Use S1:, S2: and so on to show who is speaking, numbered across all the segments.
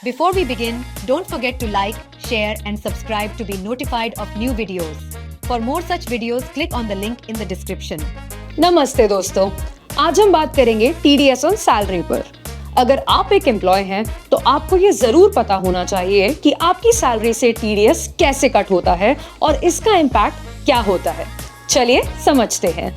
S1: Before we begin, don't forget to like, share and subscribe to be notified of new videos. For more such videos, click on the link in the description.
S2: नमस्ते दोस्तों, आज हम बात करेंगे TDS on salary पर। अगर आप एक एम्प्लॉय हैं तो आपको ये जरूर पता होना चाहिए कि आपकी सैलरी से TDS कैसे कट होता है और इसका इम्पैक्ट क्या होता है। चलिए समझते हैं।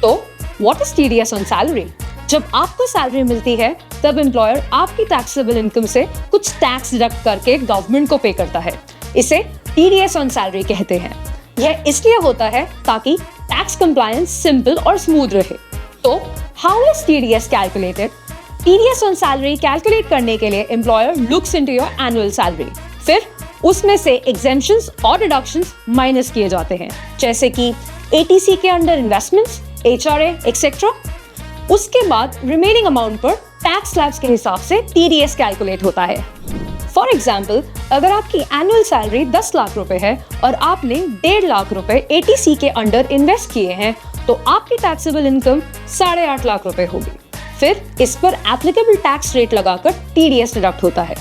S2: तो what is TDS on salary? जब आपको सैलरी मिलती है तब एम्प्लॉयर आपकी टैक्सेबल इनकम से कुछ टैक्स डिडक्ट करके गवर्नमेंट को पे करता है। इसे TDS ऑन सैलरी कहते हैं। यह इसलिए होता है ताकि टैक्स कंप्लायंस सिंपल और स्मूथ रहे। तो how is TDS calculated? TDS on salary calculate करने के लिए employer looks into your annual salary, फिर उसमें से एग्जेम्पशंस और डिडक्शंस माइनस किए जाते हैं, जैसे कि ATC के अंडर इन्वेस्टमेंट्स, HRA एक्सेट्रा। उसके बाद रिमेनिंग अमाउंट पर टैक्स स्लैब्स के हिसाब से TDS कैलकुलेट होता है। फॉर एग्जाम्पल, अगर आपकी एनुअल सैलरी 10 लाख रुपए है और आपने 1.5 लाख रुपए ATC के अंडर इन्वेस्ट किए हैं तो आपकी टैक्सेबल इनकम 8.5 लाख रुपए होगी। फिर इस पर एप्लीकेबल टैक्स रेट लगाकर TDS डिडक्ट होता है।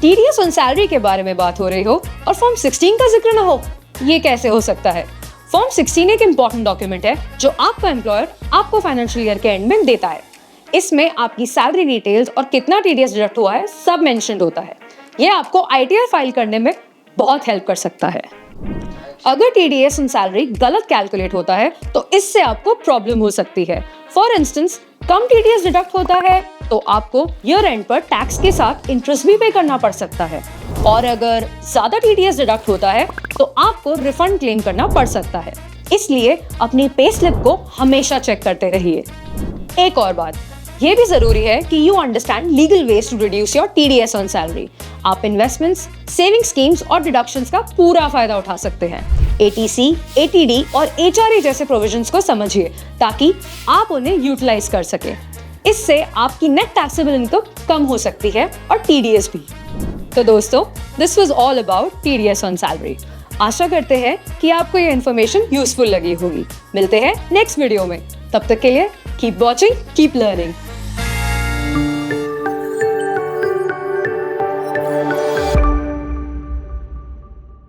S2: TDS ऑन सैलरी के बारे में बात हो रही हो और फॉर्म 16 का जिक्र न हो, ये कैसे हो सकता है? फॉर्म 16 एक इंपॉर्टेंट डॉक्यूमेंट है जो आपका एम्प्लॉयर आपको फाइनेंशियल ईयर के एंड में देता है। इसमें आपकी सैलरी डिटेल्स और कितना TDS डिडक्ट हुआ है सब मेंशन्ड होता है। यह आपको ITR फाइल करने में बहुत हेल्प कर सकता है। अगर TDS ऑन सैलरी गलत कैलकुलेट होता है तो इससे आपको प्रॉब्लम हो सकती है। For instance, come TDS deduct होता है तो आपको ईयर एंड पर टैक्स के साथ इंटरेस्ट भी पे करना पड़ सकता है, और अगर ज्यादा TDS डिडक्ट होता है तो आपको रिफंड क्लेम करना पड़ सकता है। इसलिए अपनी पे स्लिप को हमेशा चेक करते रहिए। एक और बात, ये भी जरूरी है कि you understand legal ways to reduce your TDS on salary. आप इन्वेस्टमेंट्स, सेविंग स्कीम्स और डिडक्शंस का पूरा फायदा उठा सकते हैं। ATC, ATD और HRA जैसे प्रोविजंस को समझिए ताकि आप उन्हें यूटिलाइज कर सकें। इससे आपकी नेट टैक्सेबल इनकम कम हो सकती है और TDS भी। तो दोस्तों, this was all about TDS on salary. आशा करते हैं कि आपको ये इन्फॉर्मेशन यूजफुल लगी होगी। मिलते हैं नेक्स्ट वीडियो में। तब तक के लिए कीप वॉचिंग, कीप लर्निंग।